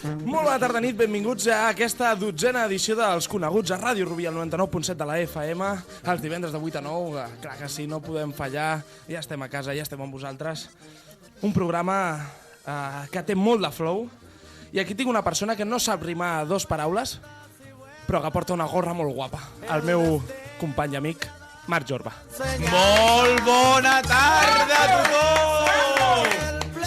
Molt bona tarda, nit, benvinguts a aquesta 12a edició dels Coneguts a Ràdio Rubí, al 99.7 de la FM, els divendres de 8 a 9, clar que sí, no podem fallar, ja estem a casa, ja estem amb vosaltres. Un programa que té molt de flow, i aquí tinc una persona que no sap rimar dos paraules, però que porta una gorra molt guapa, el meu company i amic, Marc Jorba. Molt bona tarda a tothom!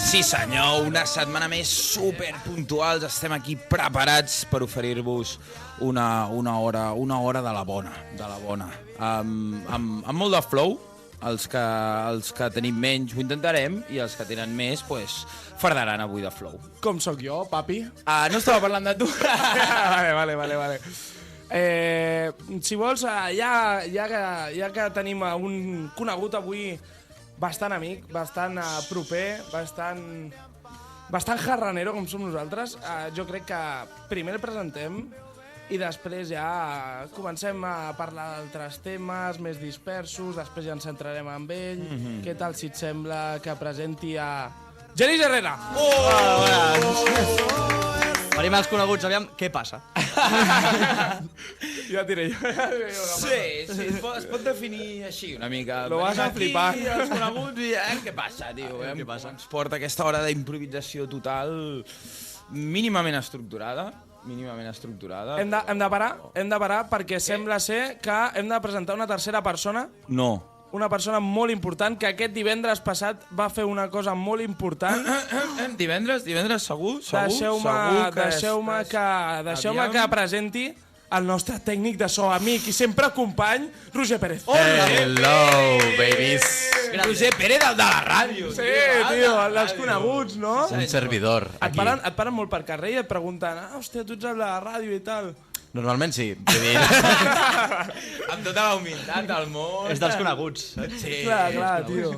Sí senyor, una setmana més superpuntuals, estem aquí preparats per oferir-vos una hora de la bona. Amb molt de flow, els que tenim menys ho intentarem i els que tenen més, pues, fardaran avui de flow. Com sóc jo, papi? No estava parlant de tu. Vale. Si vols, ja que tenim un conegut avui bastant amic, bastant proper, bastant jarranero com som nosaltres, jo crec que primer el presentem i després ja comencem a parlar d'altres temes més dispersos, després ja ens centrarem en ell. Què tal si et sembla que presenti a Genís Herrera? Venim als coneguts, aviam què passa. Ja diré jo. Sí, es pot definir així una mica. Lo vas a flipar. Aquí, els coneguts, i què passa, tio? Què passa? Ens porta aquesta hora d'improvisació total mínimament estructurada. Hem de parar perquè sembla ser que hem de presentar una tercera persona. No. Una persona molt important que aquest divendres passat va fer una cosa molt important. Divendres, segur? Deixeu-me que presenti el nostre tècnic de so, amic i sempre company, Roger Pérez. Hello, babies. Roger Pérez, el de la ràdio. Sí, tio, el dels coneguts, no? Un servidor, aquí. Et paren molt per carrer i et pregunten hòstia, tu ets el de la ràdio i tal. Normalment sí. Vull dir... Amb tota la humilitat del món. És dels coneguts. Sí. Clar, tio.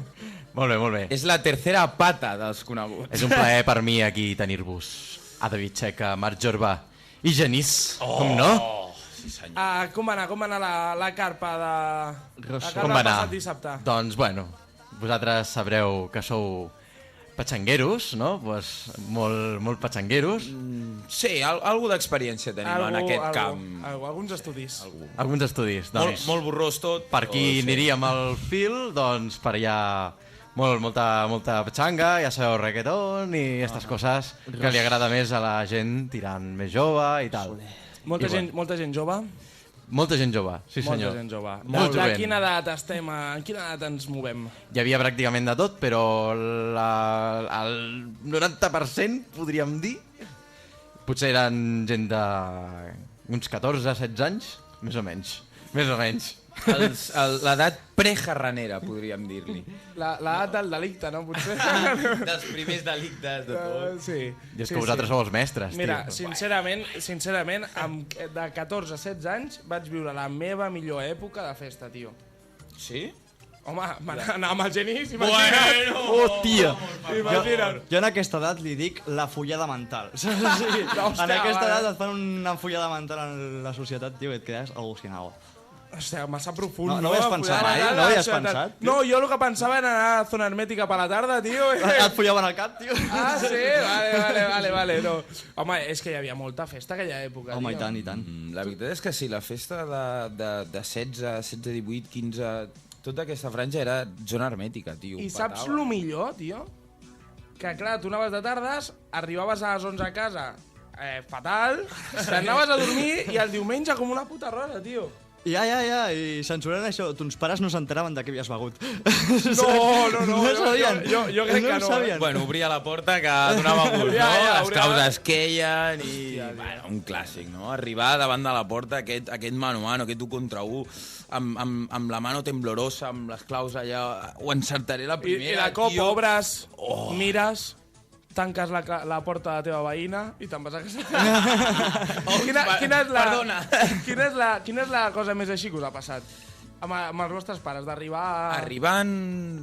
Molt bé. És la tercera pata dels coneguts. És un plaer per mi aquí tenir-vos. A David Checa, Marc Jorba i Genís, com no? Sí, senyor. Com va anar la carpa de... La carpa Com va anar? passat dissabte? Doncs, bueno, vosaltres sabreu que sou patxangueros, no? Pues, molt patxangueros. Sí, algú d'experiència tenim en aquest camp. Alguns estudis. Alguns estudis, doncs. Molt borrós tot. Per aquí aniríem al fil, doncs per allà molta patxanga, ja sabeu, reggaeton i aquestes coses que li agrada més a la gent tirant més jove i tal. Molta gent jove? Molta gent jove, sí senyor. Molta gent jove. Molt De jovent. quina edat estem? En quina edat ens movem? Hi havia pràcticament de tot, però el 90% podríem dir. Potser eren gent d'uns 14-16 anys, més o menys. L'edat prejarranera, podríem dir-li. L'edat del delicte, no? Potser? Dels primers delictes de tot. Sí. I és que vosaltres sou els mestres, Mira, tio. sincerament, de 14 a 16 anys vaig viure la meva millor època de festa, tio. Sí? Home, anar amb el Genís, Bueno! Hòstia! imagina't. Jo en aquesta edat li dic la follada mental. O sigui, en aquesta edat et fan una follada mental en la societat, tio, i et quedes al·lucinat. Hòstia, massa profund. No ho havies pensat mai? No ho havies pensat, tio? No, jo el que pensava era anar a zona hermètica per la tarda, tio. Et follaven al cap, tio? Ah, sí? Vale. No. Home, és que hi havia molta festa aquella època, Home, tio. i tant. La veritat és que sí, la festa de 16, 18, 15... Tota aquesta franja era zona hermètica, tio. I saps lo millor, tio? Que clar, tu anaves de tardes, arribaves a les 11 a casa, fatal, t'anaves a dormir i el diumenge com una puta rosa, tio. Ja, i censurant això, tons pares no s'enteraven de què havies begut. No, No sabien. Jo crec que no. Sabien. Bueno, obria la porta que donava gust, Ja, no? Les obria- claus es queien i... Bueno, un clàssic, no? Arribar davant de la porta, aquest mano a mano, aquest 1 contra 1, amb la mano temblorosa, amb les claus allà... Ho encertaré la I primera, de cop tio. obres, mires, tanques la porta de la teva veïna i te'n vas a casa. Perdona. Quina és la cosa més així que us ha passat? Amb els vostres pares, d'arribar a... Arribant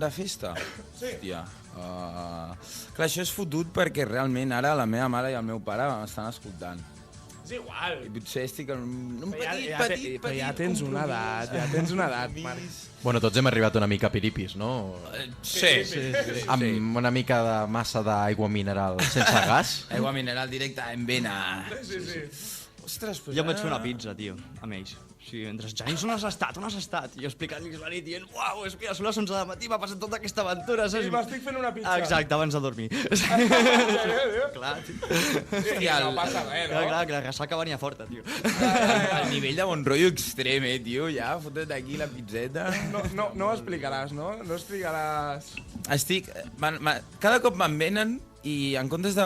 de festa? Sí. Hòstia. Clar, això és fotut perquè realment ara la meva mare i el meu pare m'estan escoltant. És igual. I potser estic en un petit Però ja tens una edat, Marc. Bueno, tots hem arribat una mica a piripis, no? Sí. Amb una mica de massa d'aigua mineral sense gas. Aigua mineral directa en vena. Sí. Ostres, pues Jo em vaig fer una pizza, tio, amb ells. O sigui, mentre Janis, on has estat? I jo explicant-li la nit, dient, uau, és que ja són les 11 del matí, m'ha passat tota aquesta aventura, saps? I m'estic fent una pizza. Exacte, abans de dormir. Clar, tio. Hòstia, No passa res, no? Clar, la ressaca venia forta, tio. el nivell de bon rotllo extrem, tio, ja, fotre't aquí la pizzeta. No ho explicaràs, no? No explicaràs... Estic... Cada cop me'n venen i en comptes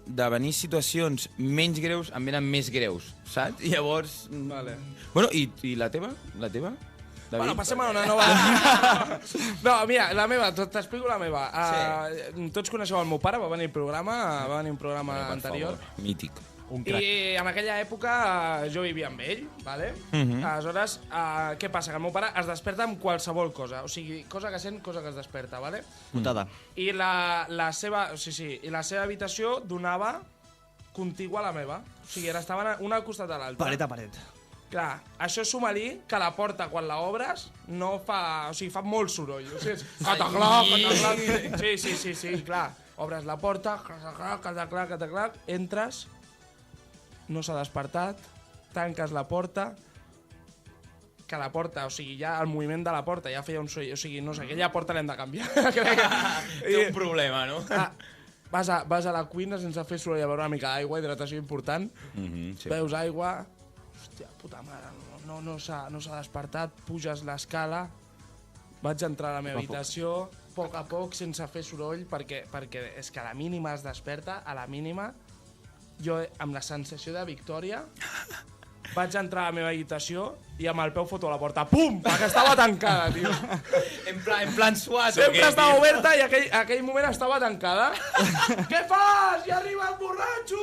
de venir situacions menys greus, em venen més greus, saps? I llavors... Vale. Bueno, i la teva? La teva? David? Bueno, passem a una nova... No, mira, la meva, t'explico la meva. Tots coneixeu el meu pare, va venir un programa anterior. Favor, mític. I en aquella època jo vivia amb ell, ¿vale? Aleshores, què passa? Que el meu pare es desperta amb qualsevol cosa. O sigui, cosa que sent, cosa que es desperta, ¿vale? Putada. I la seva habitació donava contigua a la meva. O sigui, estaven una al costat de l'altra. Paret a paret. Clar, això suma-li que la porta, quan la obres, no fa... O sigui, fa molt soroll. O sigui, és cataclac. Sí, clar. Obres la porta, cataclac, entres, no s'ha despertat, tanques la porta, que la porta, o sigui, ja el moviment de la porta ja feia un soroll, o sigui, no sé, aquella porta l'hem de canviar. Té un problema, no? Vas a la cuina sense fer soroll, a veure una mica d'aigua, hidratació important, veus aigua, hòstia, puta mare, no s'ha despertat, puges l'escala, vaig entrar a la meva habitació, a poc, sense fer soroll, perquè és que a la mínima es desperta, a la mínima, jo, amb la sensació de victòria, vaig entrar a la meva habitació i amb el peu foto a la porta. Pum! Perquè estava tancada, tio. En plan suat. Sempre estava oberta i aquell moment estava tancada. Què fas? Ja arriba el borratxo!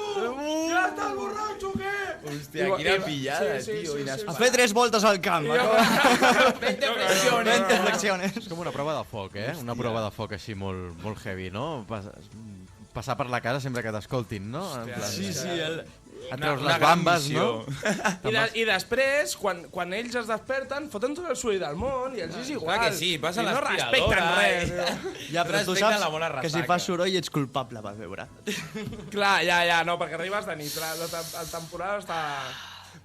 Ja està el borratxo, què? Hòstia, quina pillada, tio. A fer 3 voltes al camp. 20 flexiones. És com una prova de foc, eh? Una prova de foc així molt heavy, no? Passar per la casa sempre que t'escoltin, no? Sí, et treus les bambes, no? I després, quan ells es desperten, foten tot el soroll del món i els és igual. Clar que sí, passen I no respecten res. Ja, però tu Respecten la saps bona que ressaca. si fas soroll ets culpable, vas veure. Clar, ja, no, perquè arribes de nit. El temporal està...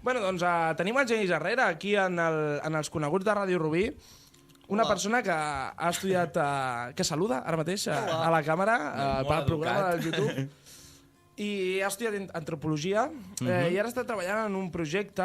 Bueno, doncs tenim el Genís Herrera aquí en els coneguts de Ràdio Rubí. Una persona que ha estudiat, que saluda ara mateix a la càmera pel programa del YouTube. I ha estudiat antropologia i ara està treballant en un projecte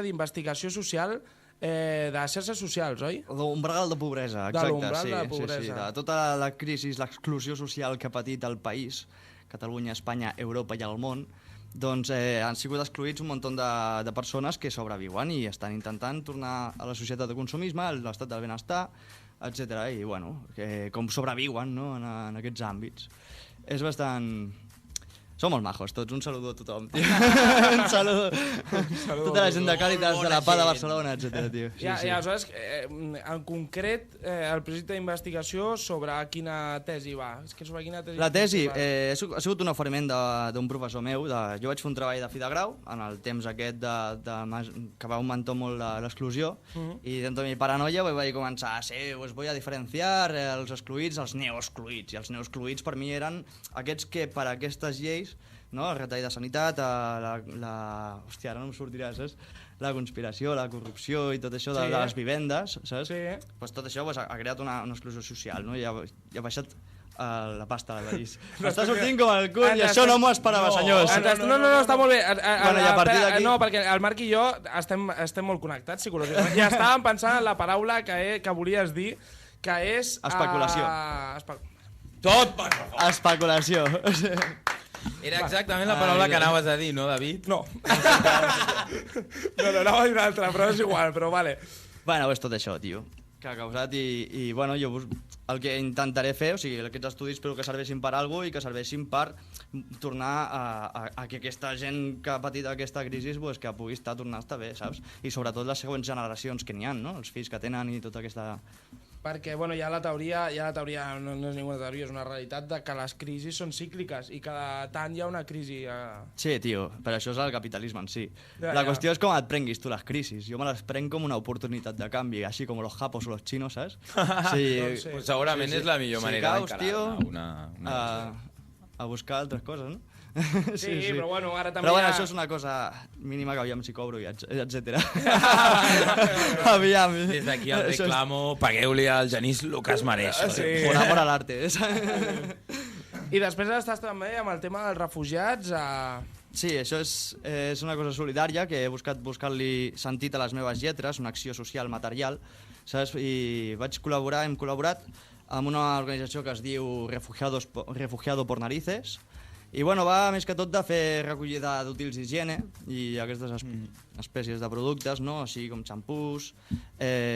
d'investigació social de xarxes socials, oi? L'umbral de pobresa, De exacte. l'umbral de pobresa. Sí. De tota la crisi, l'exclusió social que ha patit el país, Catalunya, Espanya, Europa i el món, doncs han sigut excluïts un munt de persones que sobreviuen i estan intentant tornar a la societat de consumisme, a l'estat del benestar, etc. I, bueno, com sobreviuen, no?, en aquests àmbits. És bastant... Som molt majos tots, un saludo a tothom, tio. Un saludo a tota la gent de Càritas, de la PA de Barcelona, etc. tio. I aleshores, en concret, el projecte d'investigació sobre quina tesi va? És que sobre quina tesi... La tesi ha sigut un oferiment d'un professor meu. Jo vaig fer un treball de fi de grau en el temps aquest que va augmentar molt l'exclusió i dentro de mi paranoia vaig començar us voy a diferenciar els excluïts dels neoexcluïts. I els neoexcluïts per mi eren aquests que per aquestes lleis, no? El retall de sanitat, hòstia, ara no em sortirà, saps? La conspiració, la corrupció i tot això de les vivendes, saps? Sí. Pues tot això ha creat una exclusió social, no? I ha baixat la pasta de l'Aris. Està sortint com el cul i això no m'ho esperava, senyors. No, està molt bé. Bueno, i a partir d'aquí... No, perquè el Marc i jo estem molt connectats psicològicament. I estàvem pensant en la paraula que volies dir, que és... Especulació. Tot per favor. Especulació. Era exactament la paraula que anaves a dir, no, David? No. No, anava a dir una altra, però és igual, però vale. Bueno, és tot això, tio, que ha causat i bueno, jo el que intentaré fer, o sigui, aquests estudis espero que serveixin per alguna cosa i que serveixin per tornar a que aquesta gent que ha patit aquesta crisi pues, que pugui tornar a estar bé, saps? I sobretot les següents generacions que n'hi ha, no? Els fills que tenen i tota aquesta Perquè, bueno, hi ha la teoria, no és ninguna teoria, és una realitat de que les crisis són cícliques i cada tant hi ha una crisi. Sí, tio, per això és el capitalisme en si. Ja, La ja. qüestió és com et prenguis tu les crisis. Jo me les prenc com una oportunitat de canvi, així com los japos o los chinos, saps? Sí, Doncs sí. Pues segurament és la millor manera caus, tio, d'encarar-ne a buscar altres coses, no? Sí, però bueno, ara també Però bueno, hi ha... això és una cosa mínima que aviam si cobro, i etcètera. Aviam. Des d'aquí el reclamo, pagueu-li al Genís el que es mereix. Sí. Por amor al arte. I després estàs també amb el tema dels refugiats. Sí, això és una cosa solidària que he buscar-li sentit a les meves lletres, una acció social material, saps? I hem col·laborat amb una organització que es diu Refugiado por Narices. I bueno, va més que tot de fer recollida d'útils d'higiene i aquestes espècies de productes, no? Així com xampús,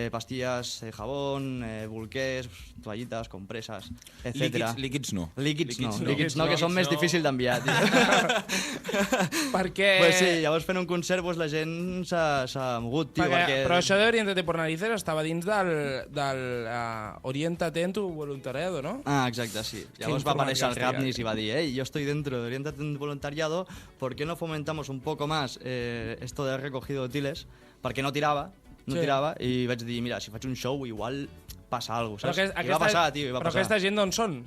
pastilles, jabón, bolquers, toallites, compreses, etc. Líquids no. Líquids no, que són més difícils d'enviar, tio. Perquè... Pues sí, llavors fent un concert pues, la gent s'ha mogut, tio. Però això d'Oriéntate por Narices estava dins del Oriéntate en tu voluntariado, no? Ah, exacte, sí. Llavors va aparèixer el informàtica, Rapnis i va dir, yo estoy dentro de Oriéntate en voluntariado, ¿por qué no fomentamos un poco más esto de recogido de útiles? Perquè no tirava, i vaig dir, mira, si faig un show igual passa alguna cosa, saps? I va passar, tio, i va però passar. aquesta gent d'on són?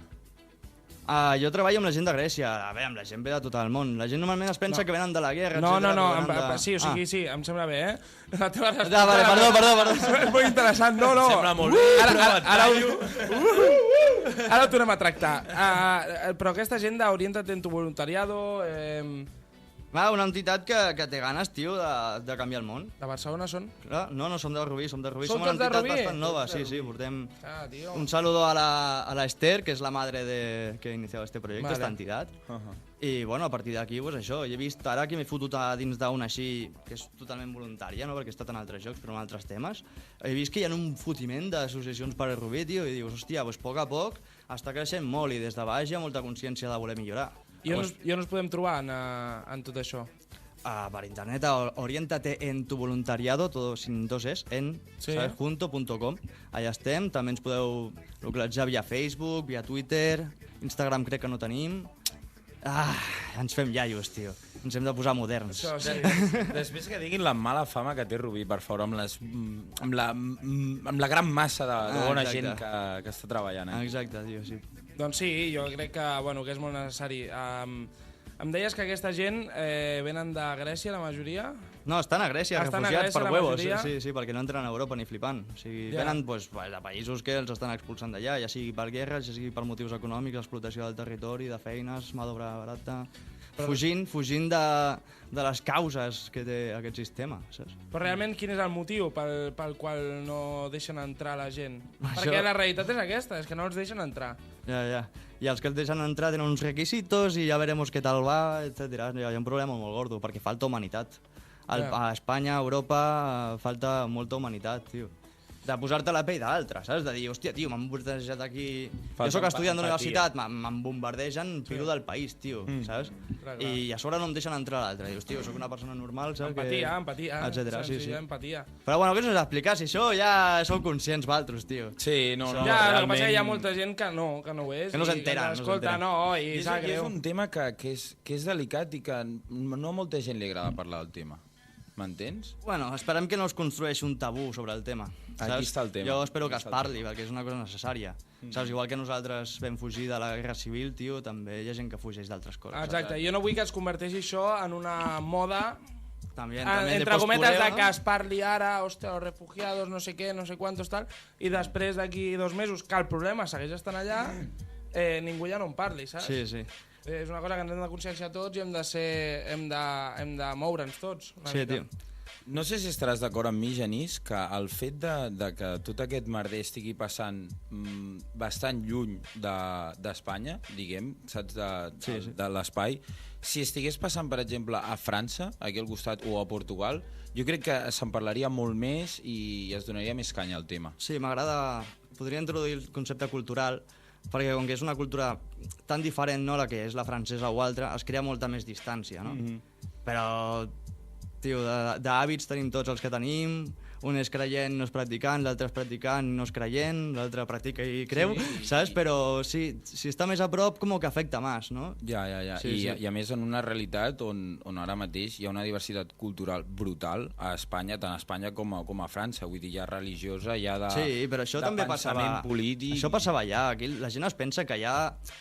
Jo treballo amb la gent de Grècia. A veure, amb la gent ve de tot el món. La gent normalment es pensa que venen de la guerra, No, etcètera, sí, o sigui, sí, em sembla bé, La teva resposta... Vale, perdó. És molt interessant, no. Sembla molt bé, Ara ho tornem a tractar. Però aquesta gent d'Oriéntate en tu voluntariado... Una entitat que té ganes, tio, de canviar el món. De Barcelona són? No, som de Rubí, som Som una tots de entitat Rubí? bastant nova, sí, portem... Tio. Un saludo a la Esther, que és la madre que ha iniciat este projecte, Vale. esta entitat. I, bueno, a partir d'aquí, pues això, he vist ara que m'he fotut a dins d'una així, que és totalment voluntària, no?, perquè he estat en altres jocs, però en altres temes. He vist que hi ha un fotiment d'associacions per a Rubí, tio, i dius, hòstia, pues a poc a poc està creixent molt i des de baix hi ha molta consciència de voler millorar. I on ens podem trobar en tot això? Per internet, Oriéntate en tu voluntariado, todo sin dos es, ¿sabes? Junto.com. Allà estem, també ens podeu localitzar via Facebook, via Twitter, Instagram crec que no tenim. Ens fem iaios, tio. Ens hem de posar moderns. Això, sí. Després que diguin la mala fama que té Rubí per fora amb la gran massa de bona exacte. gent que està treballant. Exacte, tio, sí. Doncs sí, jo crec que és molt necessari. Em deies que aquesta gent venen de Grècia, la majoria? No, estan a Grècia, Estan a refugiats Grècia, per la huevos. majoria. Sí, perquè no entren a Europa ni flipant. O sigui, venen pues, de països que els estan expulsant d'allà, ja sigui per guerra, ja sigui per motius econòmics, explotació del territori, de feines, mà d'obra barata... Fugint de les causes que té aquest sistema, saps? Però realment quin és el motiu pel qual no deixen entrar la gent? Això- Perquè la realitat és aquesta, és que no els deixen entrar. Ja. I els que els deixen entrar tenen uns requisitos i ja veremos què tal va, etc. Hi ha un problema molt gordo, perquè falta humanitat. A Espanya, a Europa, falta molta humanitat, tio. De posar-te la pell d'altre, saps? De dir, hòstia, tio, m'han bombardejat aquí... Falta Jo sóc estudiant empatia. d'universitat, me'n bombardegen, pillo del país, tio, saps? Clar. I a sobre no em deixen entrar a l'altre. Dius, tio, sóc una persona normal, saps? Empatia, etcètera, sí. empatia. Però bueno, què us has d'explicar? Si això ja sou conscients vosaltres, tio. Sí, no, Ja, el que passa realment... que hi ha molta gent que no ho és. Que no s'entera, i escolta, i I sap és greu. un tema que és delicat i que no a molta gent li agrada parlar del tema. M'entens? Bueno, esperem que no es construeixi un tabú sobre el tema. Saps? Aquí està el tema. Jo espero que es parli, perquè és una cosa necessària. Saps? Igual que nosaltres vam fugir de la guerra civil, tio, també hi ha gent que fugeix d'altres coses. Exacte, jo no vull que es converteixi això en una moda També entre cometes de que es parli ara, hòstia, els refugiados, no sé què, no sé quantos, tal, i després d'aquí 2 mesos, que el problema segueix estant allà, ningú ja no en parli, saps? Sí. És una cosa que ens hem de conscienciar tots i hem de moure'ns tots. Sí, tio. No sé si estaràs d'acord amb mi, Genís, que el fet de que tot aquest merder estigui passant bastant lluny d'Espanya, diguem, saps, de l'espai, si estigués passant, per exemple, a França, aquí al costat, o a Portugal, jo crec que se'n parlaria molt més i es donaria més canya al tema. Sí, m'agrada... Podria introduir el concepte cultural, perquè com que és una cultura tan diferent, no, la que és la francesa o altra, es crea molta més distància, no? Però, tio, d'hàbits tenim tots els que tenim, un és creient, no és practicant, l'altre és practicant, no és creient, l'altre practica i creu, saps? Però sí, si està més a prop, com que afecta més, no? Ja. Sí, I, sí. I a més en una realitat on ara mateix hi ha una diversitat cultural brutal a Espanya, tant a Espanya com a França, vull dir, hi ha religiosa, hi ha de, Sí, però això de també passava... pensament polític. Això passava allà, aquí la gent es pensa que ja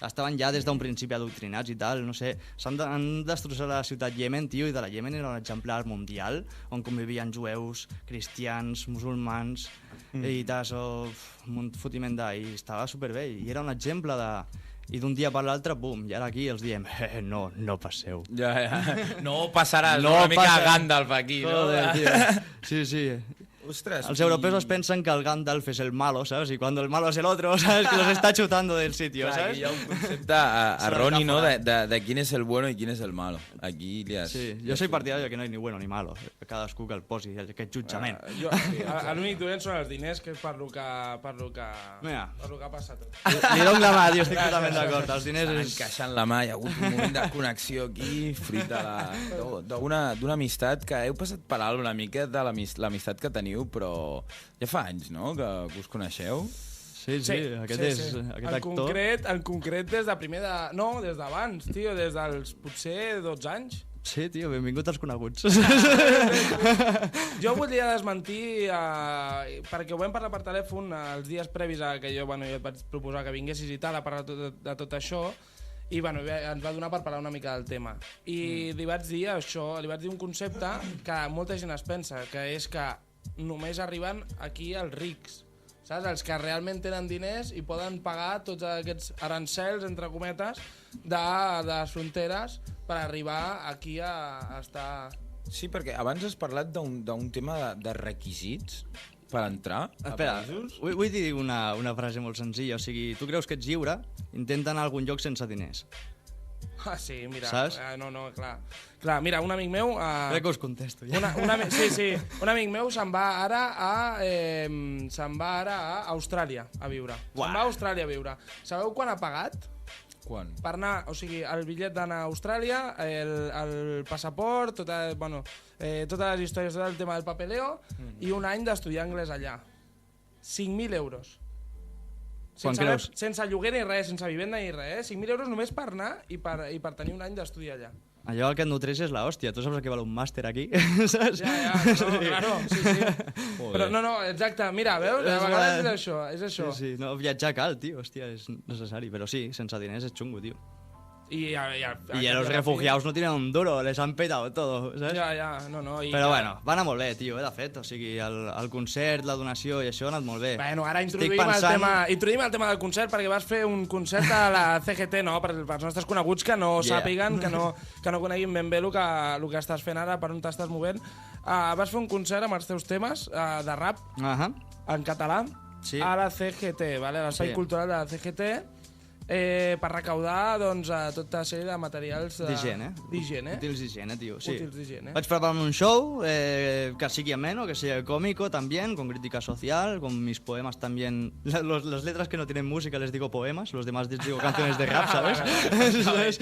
estaven ja des d'un principi adoctrinats i tal, no sé, han destrossat la ciutat Yemen, tio, i de la Yemen era un exemplar mundial on convivien jueus, cristians, musulmans, i tasso, un fotiment i estava superbé, i era un exemple de... I d'un dia per l'altre, bum, i ara aquí els diem, no passeu. Ja. No passaràs, No una mica passa- Gandalf aquí, no? Joder, tio. Sí. Ostres, Els europeos es pensen que el Gandalf es el malo, ¿sabes? Y cuando el malo es el otro, ¿sabes? Que los está chutando del sitio, Clar, ¿sabes? aquí hi ha un concepte erroni, no?, de quién es el bueno y quién es el malo. Aquí li has... Sí, jo soy partidario que no hay ni bueno ni malo. Cadascú que el posi, aquest jutjament. L'únic dolent són els diners, que és per lo que Mira. passa tot. Li dono la mà, tio, estic totalment d'acord. Els diners Estan és... encaixant la mà, hi ha hagut un moment de connexió aquí, fruit d'una amistat que heu passat per alt una mica de l'amistat que teniu, però ja fa anys, no?, que us coneixeu. Sí, aquest actor... En concret des de primer de... No, des d'abans, tio, des dels potser 12 anys. Sí, tio, benvingut als coneguts. Jo volia desmentir, perquè ho vam parlar per telèfon els dies previs a que jo et vaig proposar que vinguessis i tal, a parlar de tot això, i ens va donar per parlar una mica del tema. I li vaig dir això, li vaig dir un concepte que molta gent es pensa, que és que només arriben aquí els rics, saps? Els que realment tenen diners i poden pagar tots aquests arancels, entre cometes, de les fronteres per arribar aquí a estar... Sí, perquè abans has parlat d'un tema de requisits per entrar a Espera, països. vull dir una frase molt senzilla. O sigui, tu creus que ets lliure, intenta anar a algun lloc sense diners. Ah, sí, mira. Saps? No, clar. Clar, mira, un amic meu... Crec que us contesto, ja. Sí. Un amic meu se'n va ara a Austràlia a viure. Se'n va a Austràlia a viure. Sabeu quan ha pagat? Quan? Per anar, o sigui, el bitllet d'anar a Austràlia, el passaport, totes les històries, tot el tema del papeleo, i un any d'estudiar anglès allà. 5.000 euros. Quan creus? Sense lloguer ni res, sense vivenda ni res, 5.000 euros només per anar i per tenir un any d'estudi allà. Allò que et nutreix és l'hòstia. Tu saps que val un màster aquí? Saps? Ja, no, claro, sí. Però no, exacte, mira, veus? A vegades és això. Sí, no, viatjar cal, tio, hòstia, és necessari. Però sí, sense diners és xungo, tio. Y los refugiados no tienen un duro, les han petado todo, saps? Ja, no. Però bueno, va anar molt bé, tio, de fet. O sigui, el concert, la donació i això ha anat molt bé. Bueno, ara introduïm el tema del concert perquè vas fer un concert a la CGT, no? Per als nostres coneguts que no sàpiguen, que no coneguin ben bé el que estàs fent ara, per on t'estàs movent. Vas fer un concert amb els teus temes de rap en català a la CGT, a l'Espai Cultural de la CGT, per recaudar tota sèrie de materials d'higiene. Útils d'higiene, tio. Sí. Útils d'higiene. Vaig preparar un show que sigui ameno, que sea cómico también, con crítica social, con mis poemas también. Las letras que no tienen música les digo poemas, los demás les digo canciones de rap, ¿sabes?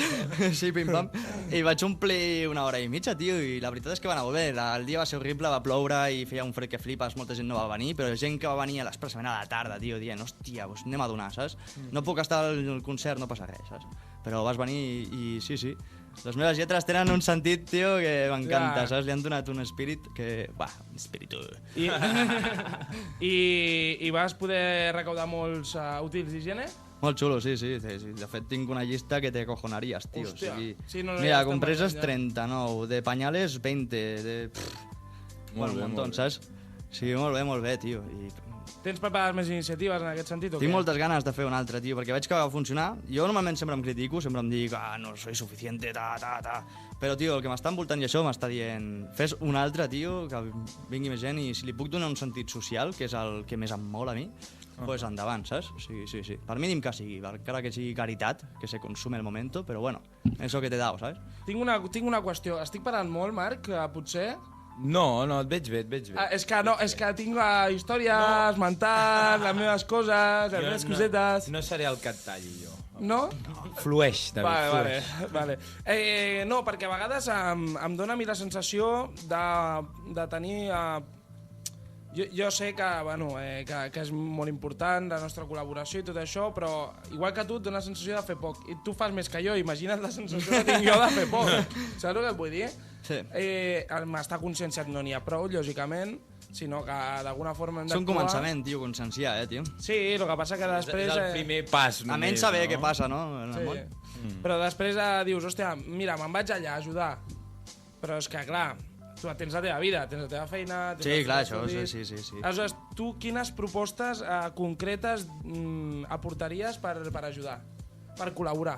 Sí, pim pam. I vaig omplir 1 hora i mitja, tio, i la veritat és que va anar molt bé. El dia va ser horrible, va ploure i feia un fred que flipes, molta gent no va venir, però gent que va venir expressament a la tarda, tio, dient, hòstia, doncs anem a donar, saps? No puc estar al concert, no passa res, saps? Però vas venir i sí. Les meves lletres tenen un sentit, tio, que m'encanta, saps? Li han donat un espírit que... espíritu. I vas poder recaudar molts útils d'higiene? Molt xulo, sí. De fet, tinc una llista que te cojonaries, tio. Hòstia. O sigui, Sí, no, mira, ja compreses estem 39, de pañales 20, de... Molt bé, un molt montón, bé. saps? Sí, molt bé, tio. I Tens preparades més iniciatives en aquest sentit o què? tinc moltes ganes de fer un altre, tio, perquè veig que va funcionar. Jo normalment sempre em critico, sempre em dic, no soy suficiente, Però, tio, el que m'està envoltant i això m'està dient, fes un altre, tio, que vingui més gent, i si li puc donar un sentit social, que és el que més em mol a mi, pues endavant, saps? Sí. Per mínim que sigui, encara que sigui caritat, que se consume el momento, però bueno, eso que te dao, saps? Tinc una qüestió. Estic parlant molt, Marc, potser... No, et veig bé, És que tinc la història esmentant, les meves coses, les meves cosetes... No seré el que et talli, jo. No? Flueix, David, Vale. No, perquè a vegades em dóna a mi la sensació de tenir Jo sé que, bueno, que és molt important la nostra col·laboració i tot això, però igual que tu et dona la sensació de fer poc. I tu fas més que jo, imagina't la sensació que tinc jo de fer poc. Saps el que et vull dir? Sí. M'està conscienciat no n'hi ha prou, lògicament, sinó que d'alguna forma hem És un d'actuar. començament, tio, conscienciar, tio. Sí, el que passa que després... És el primer pas només, Almenys saber no? què passa, no? En el món. Sí. Però després dius, hòstia, mira, me'n vaig allà a ajudar. Però és que, clar, tu tens la teva vida, tens la teva feina... Tens Sí, els clar, teus això, estudis. sí. Aleshores, tu quines propostes concretes aportaries per ajudar? Per col·laborar?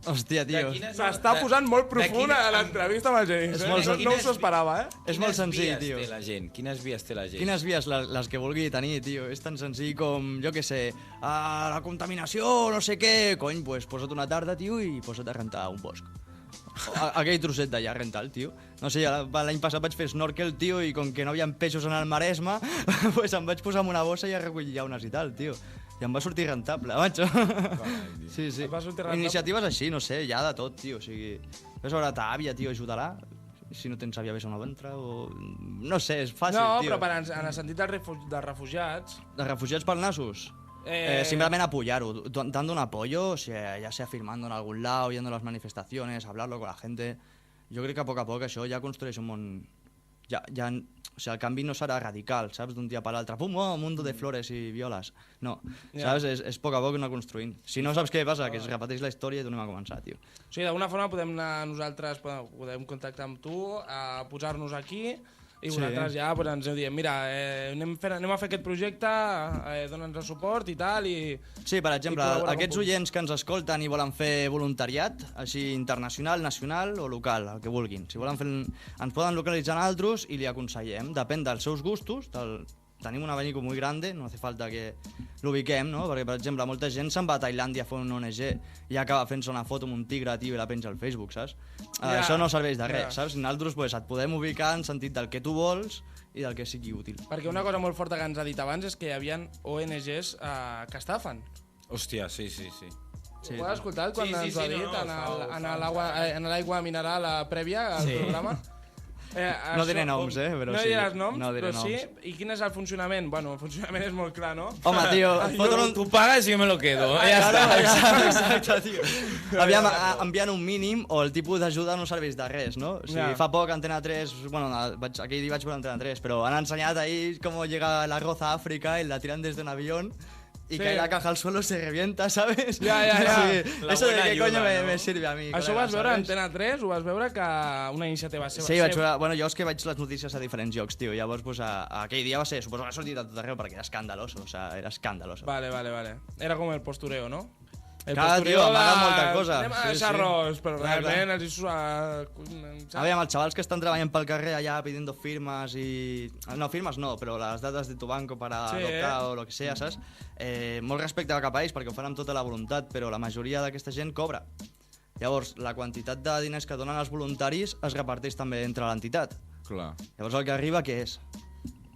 Hòstia, tio. S'està posant molt profunda a l'entrevista amb el Genís. És molt No us ho esperava, eh? És molt senzill, tio. Quines vies té la gent? Quines vies les que vulgui tenir, tio. És tan senzill com, jo què sé, la contaminació, no sé què. Cony, pues posa't una tarda, tio, i posa't a rentar un bosc. Aquell trosset d'allà, rental, tio. No sé, l'any passat vaig fer snorkel, tio, i com que no hi havia peixos en el Maresme, pues em vaig posar en una bossa i a recollir llaunes i tal, tio. I em va sortir rentable, macho. Sí. Et va sortir rentable? Iniciatives així, no sé, hi ha de tot, tio. O sigui, ves a veure ta àvia, tio, ajuda-la. Si no tens àvia, ves a una ventre, o... No sé, és fàcil, no, tio. però en el sentit dels refugiats... De refugiats pel Nasus. Simplemente apoyarlo, dando un apoyo, ya sea firmando en algún lado, yendo a las manifestaciones, hablarlo con la gente. Jo crec que a poc això ja construeix un món... o sigui, el canvi no serà radical, saps? D'un dia per l'altre, pum, un mundo de flores i violes. No, saps? És a poc anar construint. Si no saps què passa, que es repeteix la història i tornem a començar, tio. O sigui, d'alguna forma podem anar nosaltres, podem contactar amb tu, posar-nos aquí, i vosaltres ja pues, ens heu dient, mira, anem a fer aquest projecte, dona'ns el suport i tal, i... Sí, per exemple, aquests oients que ens escolten i volen fer voluntariat, així internacional, nacional o local, el que vulguin. Si volen fer, ens poden localitzar en altres i li aconsellem. Depèn dels seus gustos, tenim un abanico muy grande, no hace falta que l'ubiquem, no? Perquè, per exemple, molta gent se'n va a Tailàndia a fer un ONG i acaba fent-se una foto amb un tigre, tio, i la penja al Facebook, saps? Això no serveix de res, saps? Nosaltres pues, et podem ubicar en sentit del que tu vols i del que sigui útil. Perquè una cosa molt forta que ens ha dit abans és que hi havia ONGs que estafen. Hòstia, sí. Ho has escoltat quan ens ho ha dit en l'aigua mineral prèvia al programa? No diré noms, però sí. No diràs noms, però sí. I quin és el funcionament? Bueno, el funcionament és molt clar, no? Home, tio, tu pagues i jo me lo quedo. Exacte, tio. Aviam, enviant un mínim o el tipus d'ajuda no serveix de res, no? O sigui, fa poc Antena 3, bueno, aquell dia vaig veure Antena 3, però han ensenyat ahir com llega l'arroz a Àfrica i la tiran des d'un avión y cae la caja al suelo, se revienta, ¿sabes? Ja. Sí. Eso de qué coño me sirve a mi. Això ho vas veure a Antena 3? Ho vas veure que una iniciativa seva? Sí, vaig veure... Bueno, jo és que vaig les notícies a diferents llocs, tio. Llavors, pues, aquell dia va ser... Suposo que ha sortit a tot arreu perquè era escandaloso. O sea, era escandaloso. Vale. Era com el postureo, no? Clar, tio, amaga molta cosa. Anem a deixar arròs, però realment els hi Aviam, els xavals que estan treballant pel carrer allà pidiendo firmes i... No, firmes no, però les dates de tu banco para adoptar o lo que sea, saps? Molt respecte cap a ells perquè ho fan amb tota la voluntat, però la majoria d'aquesta gent cobra. Llavors, la quantitat de diners que donen els voluntaris es reparteix també entre l'entitat. Clar. Llavors el que arriba, què és?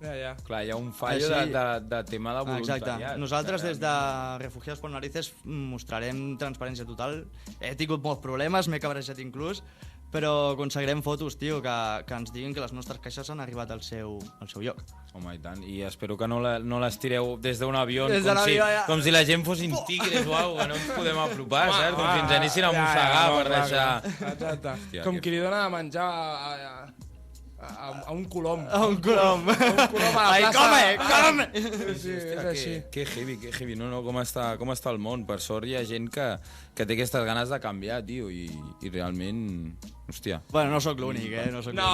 Ja. Clar, hi ha un fallo de tema de voluntariat. Exacte. Nosaltres des de Refugiados por Narices mostrarem transparència total. He tingut molts problemes, m'he cabrejat inclús, però aconseguirem fotos, tio, que ens diguin que les nostres caixes han arribat al seu lloc. Home, i tant. I espero que no les tireu des d'un avió com si la gent fossin tigres o alguna cosa, que no ens podem apropar, saps? Com si ens anessin a mossegar per deixar... Exacte. Com qui li dona de menjar a un colom. A un colom. A un colom a la plaça. Ai, come! Sí, és així. Que heavy. No, com està el món. Per sort hi ha gent que té aquestes ganes de canviar, tio, i realment... Hòstia. Bueno, no sóc l'únic, No,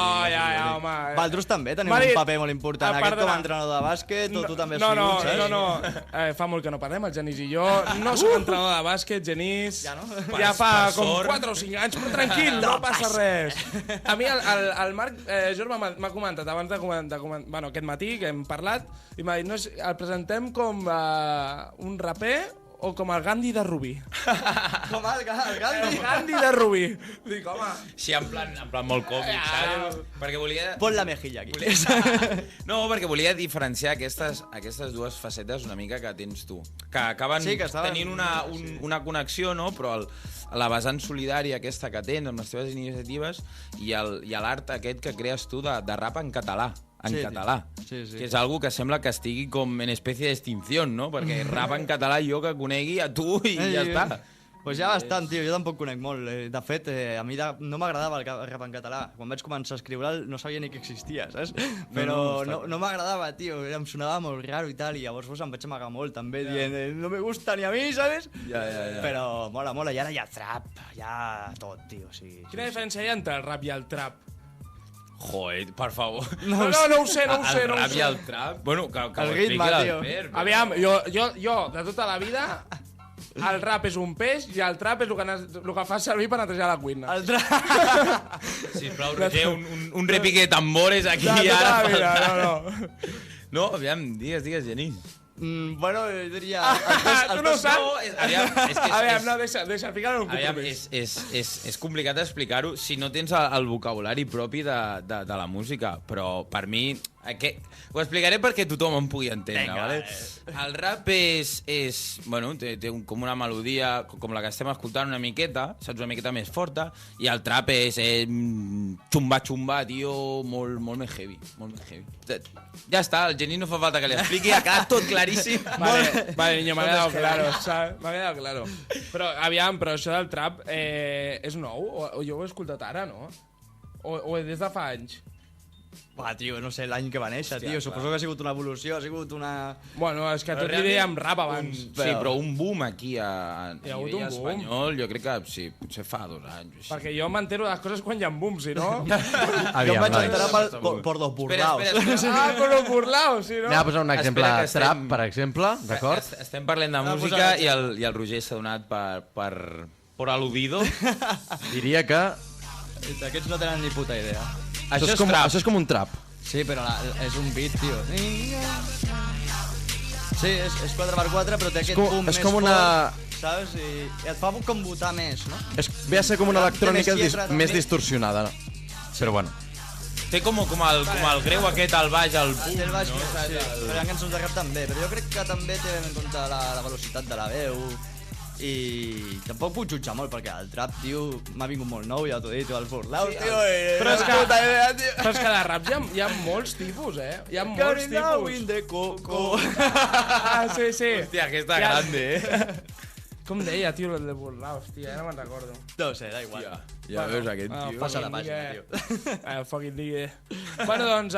home. Vosaltres també teniu un paper molt important. Aquest com a entrenador de bàsquet, tu també has sigut, saps? No. Fa molt que no parlem, el Genís i jo. No soc entrenador de bàsquet, Genís. Ja no? Ja fa com 4 o 5 anys, però tranquil, no passa res. A mi el Marc Jorba m'ha comentat abans bueno, aquest matí que hem parlat i m'ha dit, el presentem com un raper o com el Gandhi de Rubí. Com el Gandhi? El Gandhi de Rubí. Dic, home... Sí, en plan molt còmic, saps? Perquè volia... Pon la mejilla aquí. No, perquè volia diferenciar aquestes dues facetes una mica que tens tu. Que acaben tenint una connexió, no? Però la vessant solidària aquesta que tens amb les teves iniciatives i l'art aquest que crees tu de rap en català. en català. Sí. Que és algo que sembla que estigui com en espècie d'extinció, no? Perquè rap en català jo que conegui a tu i ja està. Pues ja bastant, tio, jo tampoc conec molt. De fet, a mi no m'agradava el rap en català. Quan vaig començar a escriure'l no sabia ni que existia, saps? Però no m'agradava, tio, em sonava molt raro i tal, i llavors em vaig amagar molt també, dient, no me gusta ni a mi, ¿sabes? Ja. Però mola, i ara hi ha trap, hi ha tot, tio, o sigui... Quina diferència hi ha entre el rap i el trap? Joder, per favor. No ho sé. El rap i el trap? Bueno, que El ritme, expliqui tio. l'Albert. Aviam, jo, de tota la vida, el rap és un peix i el trap és el que fa servir per netejar la cuina. El trap... Sisplau, Roger, un repique de tambores aquí De tota ara. la vida, no. No, aviam, digues, Genís. Bueno, jo diria... Tu no ho saps? Aviam, no, deixa, ficar-ho en un Aviam, compromís. és complicat explicar-ho si no tens el vocabulari propi de la música, però per mi... Ho explicaré perquè tothom em pugui entendre. Vinga, Vale? El rap bueno, té com una melodia, com la que estem escoltant una miqueta, saps, una miqueta més forta, i el trap és xumba, tio, molt més heavy. Ja està, el Genís no fa falta que li expliqui, ha quedat tot claríssim. Vale, niño, m'ha quedado claro, ¿sabes? M'ha quedado claro. Però, aviam, però això del trap és nou? O jo ho he escoltat ara, no? O des de fa anys? Buah, tio, no sé l'any que va néixer, Hòstia, tio. Suposo que ha sigut una evolució, ha sigut una... Bueno, és que tot li dèiem rap abans. Sí, però un boom aquí a Hi ha hagut nivell un boom? espanyol, jo crec que sí, potser fa 2 anys. Així. Perquè jo m'entero de les coses quan hi ha boom, si no... Jo em vaig enterar por los burlaos. Espera. por los burlaos, si no... Anem a posar un exemple Espera, que trap, estem- per exemple, d'acord? Estem parlant de música i el Roger s'ha donat per al·ludido. Diria que Aquests no tenen ni puta idea. Això és trap. Això és com un trap. Sí, però és un beat, tio. Sí, és 4x4, però té aquest boom més com una... fort, saps? I et fa com votar més, no? Ve a ser com una Té més electrònica lletra, també. més distorsionada. Però bueno. Té com el greu aquest al baix, el Té boom, el baix, no? sí, però hi ha cançons de rap també, però jo crec que també té en compte la velocitat de la veu i tampoc puc jutjar molt perquè el trap, tio, m'ha vingut molt nou, ja t'ho he dit, el burlaus, tio, Però és que- puta idea, tio. Però és que de rap hi ha molts tipus, Hi ha molts tipus. de coco. Sí. Hòstia, aquesta Ja- grande, Com deia, tio, el de burlaos, tio, ja no me'n recordo. No sé, da igual. Ja veus aquest tio. Passa la pàgina, tio. Fucking digui. Bueno, doncs,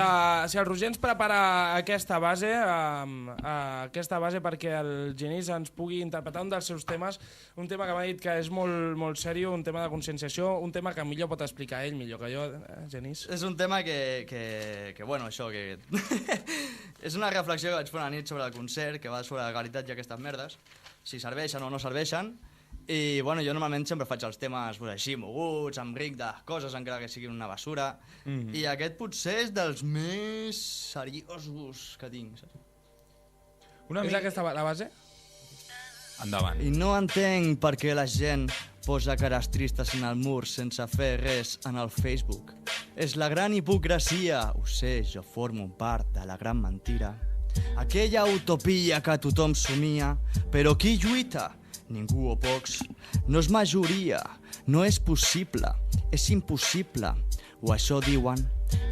si el Roger ens prepara aquesta base perquè el Genís ens pugui interpretar un dels seus temes, un tema que m'ha dit que és molt seriós, un tema de conscienciació, un tema que millor pot explicar ell, millor que jo, Genís. És un tema que bueno, això, que... és una reflexió que vaig fer una nit sobre el concert, que va sobre la qualitat i aquestes merdes, si serveixen o no serveixen, i bueno, jo normalment sempre faig els temes pues, així, moguts, amb ric de coses, encara que siguin una basura, i aquest potser és dels més seriosos que tinc, saps? És aquesta la base? Endavant. I no entenc per què la gent posa cares tristes en el mur sense fer res en el Facebook. És la gran hipocresia. Ho sé, jo formo part de la gran mentira. Aquella utopia que tothom somia, però qui lluita? Ningú o pocs. No és majoria, no és possible, és impossible. O això diuen.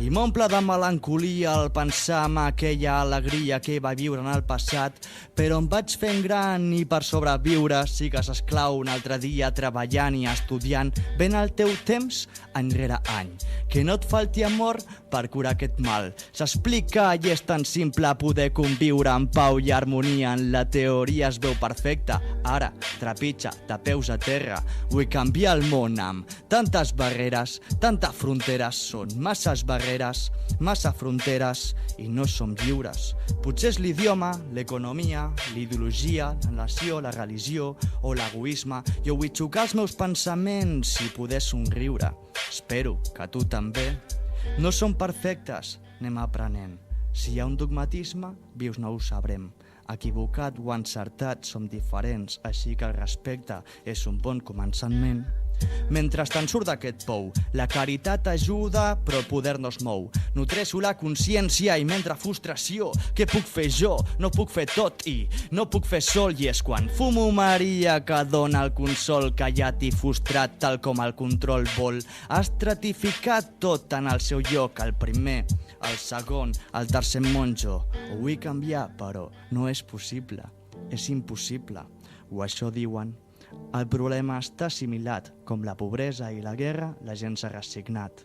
I m'omple de melancolia al pensar en aquella alegria que va viure en el passat, però em vaig fent gran i per sobreviure sigues esclau un altre dia treballant i estudiant ben el teu temps any rere any. Que no et falti amor per curar aquest mal. S'explica i és tan simple poder conviure en pau i harmonia. En la teoria es veu perfecta, ara trepitja de peus a terra. Vull canviar el món amb tantes barreres, tantes fronteres, són masses barreres, massa fronteres i no som lliures. Potser és l'idioma, l'economia, l'ideologia, la nació, la religió o l'egoisme. Jo vull xocar els meus pensaments i poder somriure. Espero que tu també. No som perfectes, anem aprenent. Si hi ha un dogmatisme, vius no ho sabrem. Equivocat o encertat som diferents, així que el respecte és un bon començament. Mentrestant surt d'aquest pou, la caritat ajuda, però el poder no es mou. Nutreixo la consciència i mentre frustració, què puc fer jo? No puc fer tot i no puc fer sol. I és quan fumo Maria que dona el consol, callat i frustrat tal com el control vol. Ha estratificat tot en el seu lloc, el primer, el segon, el tercer monjo. Ho vull canviar, però no és possible, és impossible. O això diuen. El problema està assimilat, com la pobresa i la guerra, la gent s'ha resignat.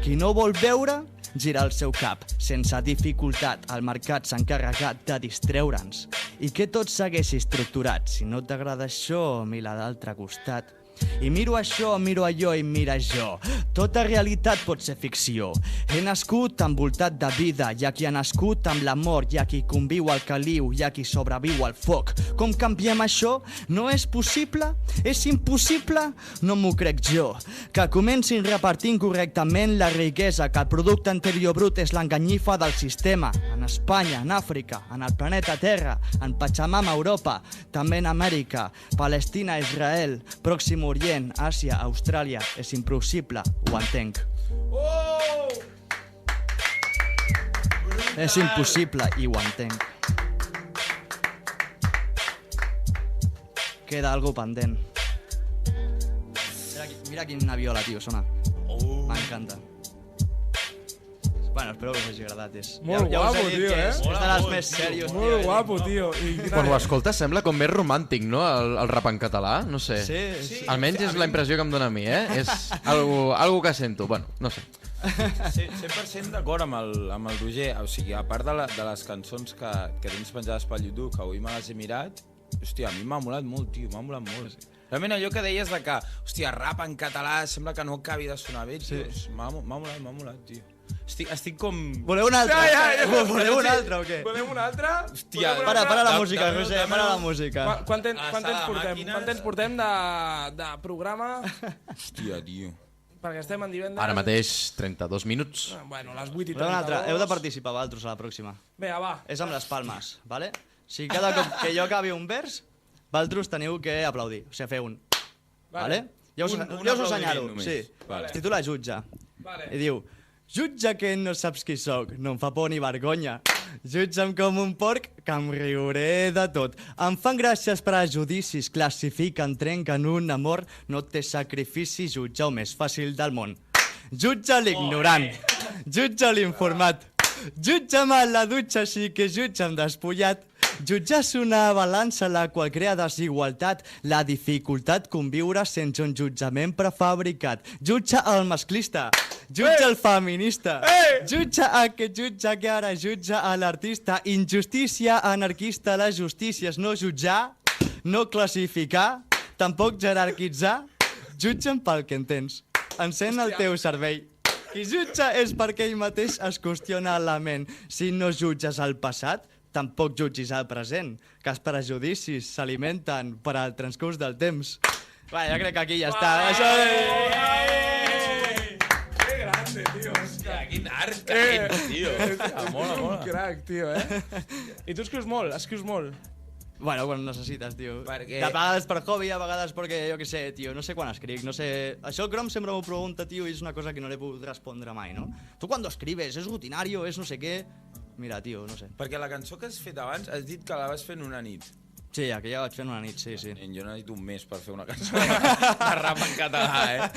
Qui no vol veure, gira el seu cap, sense dificultat. El mercat s'ha encarregat de distreure'ns i que tot segueixi estructurat. Si no t'agrada això, mira l'altre costat. I miro això, miro allò i mira jo. Tota realitat pot ser ficció. He nascut envoltat de vida. Hi ha qui ha nascut amb la mort. Hi ha qui conviu al caliu. Hi ha qui sobreviu al foc. Com canviem això? No és possible? És impossible? No m'ho crec jo. Que comencin repartint correctament la riquesa. Que el producte interior brut és l'enganyifa del sistema. En Espanya, en Àfrica, en el planeta Terra, en Pachamama, Europa, també en Amèrica, Palestina, Israel, Pròxim Orient, Àsia, Austràlia. És impossible, ho entenc. Oh! És impossible i ho entenc. Queda algo pendent. Mira quina viola, tio, sona. M'encanta. Bueno, espero que us hagi agradat. Molt guapo, tio, És de les més serios, tio. Molt guapo, tio. Quan ho escoltes sembla com més romàntic, no? El rap en català, no sé. Sí. Almenys és la impressió que em dóna a mi, És algo que sento. Bueno, no sé. 100% d'acord amb el Roger. O sigui, a part de les cançons que tens penjades pel YouTube, que avui me les he mirat, hòstia, a mi m'ha molat molt, tio, m'ha molat molt. Realment allò que deies de que, hòstia, rap en català sembla que no acabi de sonar bé, tio, m'ha molat, tio. Estic com... Voleu un altre? Ja. Voleu un altre o què? Volem un altre? Hòstia, Para la música, Roger, para la música. Quant temps portem de programa? Hòstia, tio. Perquè estem en divendres... Ara mateix 32 minuts. Bueno, les 8 i 32. Voleu un altre? Heu de participar vosaltres a la pròxima. Vinga, va. És amb les palmes, vale? Si cada cop que jo acabi un vers, vosaltres teniu que aplaudir. O sigui, fer un... Vale? Ja us ho assenyalo. Sí. Vale. Es titula Jutge. Vale. I diu... Jutge que no saps qui sóc, no em fa por ni vergonya. Jutja'm com un porc, que em riuré de tot. Em fan gràcies prejudicis, classifiquen, trenquen un amor. No té sacrifici, jutge el més fàcil del món. Jutge l'ignorant, jutge l'informat. Jutja'm a la dutxa, així que jutja'm despullat. Jutjar és una balança la qual crea desigualtat, la dificultat conviure sense un jutjament prefabricat. Jutja el masclista, jutja el feminista, jutja aquest jutge que ara jutja a l'artista. Injustícia anarquista, la justícia és no jutjar, no classificar, tampoc jerarquitzar. Jutja'm pel que entens, encén el teu cervell. Qui jutja és perquè ell mateix es qüestiona la ment. Si no jutges el passat, tampoc jutgis el present, que els prejudicis s'alimenten per al transcurs del temps. Va, jo crec que aquí ja està. Això Que grande, tio. Hòstia, quin art que tens, tio. Mola. Un crac, tio, I tu escrius molt, Bueno, quan necessites, tio. Perquè- De vegades per hobby, a vegades perquè, jo què sé, tio, no sé quan escric, no sé... Això el Crom sempre m'ho pregunta, tio, i és una cosa que no li he pogut respondre mai, no? Tu quan escribes, és rutinario, és no sé què... Mira, tio, no sé. Perquè la cançó que has fet abans, has dit que la vas fer en una nit. Sí, aquella vaig fer en una nit, sí. Jo necessito un mes per fer una cançó de rap en català,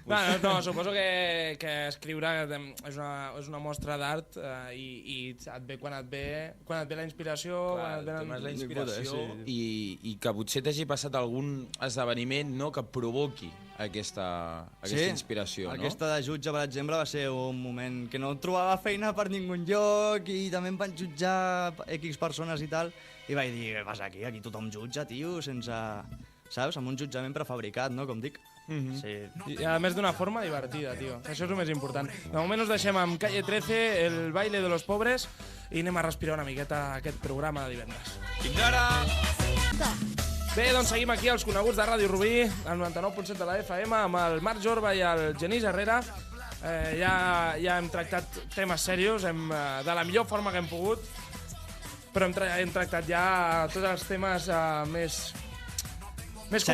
No, suposo que escriure és una mostra d'art i et ve quan et ve la inspiració... Clar, el tema és la inspiració Sí. i que potser t'hagi passat algun esdeveniment, no?, que provoqui aquesta inspiració, no? Aquesta de jutge, per exemple, va ser un moment que no trobava feina per ningú lloc i també em van jutjar X persones i tal, i vaig dir, què passa aquí? Aquí tothom jutja, tio, sense... Saps? Amb un jutjament prefabricat, no?, com dic. Sí. I a més d'una forma divertida, tio. Això és el més important. De moment us deixem amb Calle 13, el baile de los pobres, i anem a respirar una miqueta aquest programa de divendres. Fins ara! Bé, doncs seguim aquí als coneguts de Ràdio Rubí, al 99.7 de la FM, amb el Marc Jorba i el Genís Herrera. Ja hem tractat temes serios, de la millor forma que hem pogut, però hem tractat ja tots els temes Més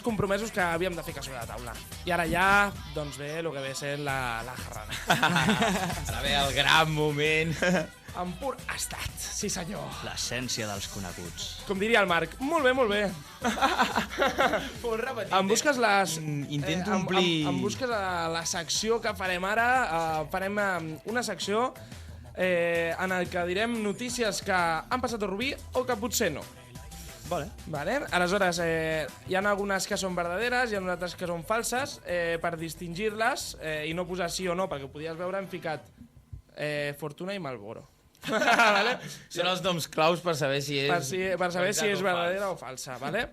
compromesos que havíem de ficar sobre la taula. I ara ja, doncs bé, el que ve sent la jarrana. Ara ve el gran moment. En pur estat, sí senyor. L'essència dels coneguts. Com diria el Marc, molt bé, molt bé. Pots repetir? Em busques les... Intento omplir... Em busques la secció que farem ara. Farem una secció en el que direm notícies que han passat a Rubí o que potser no. Vale. Aleshores, hi ha algunes que són verdaderes, hi ha altres que són falses. Per distingir-les i no posar sí o no, perquè podies veure, hem ficat Fortuna i Malboro. Vale? Són els noms claus per saber si és... Per saber si és verdadera o falsa, vale?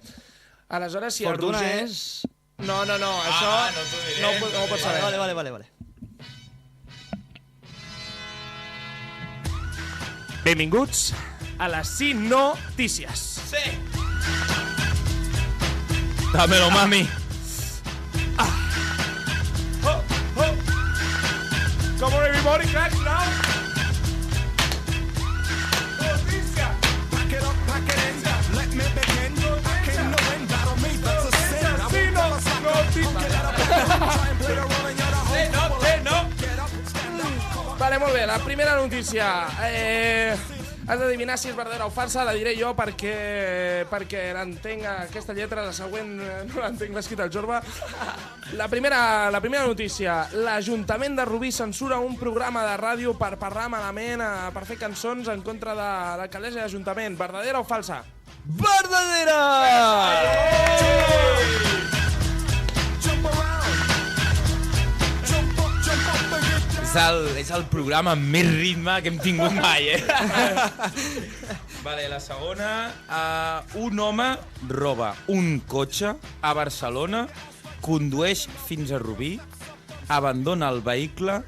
Aleshores, si Fortuna el Roger... és... No, això no t'ho diré. no ho pots saber. Vale. Benvinguts a les 5 notícies. Sí! Dámelo, mami. Come on, everybody, clap now. Notícia. Pack it up, pack it in. Let me begin. I came to win, battle me, that's a sin. I won't never slack up. Get up, try and play the role and you're the whole No. Get up, stand up. Vale, molt bé, la primera notícia. Has d'adivinar si és verdadera o falsa, la diré jo perquè l'entenc aquesta lletra, la següent no l'entenc, l'ha escrit el Jorba. La primera notícia. L'Ajuntament de Rubí censura un programa de ràdio per parlar malament, per fer cançons en contra de l'alcaldessa i l'Ajuntament. Verdadera o falsa? Verdadera! Jump around. Jump up and get down. És el programa amb més ritme que hem tingut mai, Vale, la segona. Un home roba un cotxe a Barcelona, condueix fins a Rubí, abandona el vehicle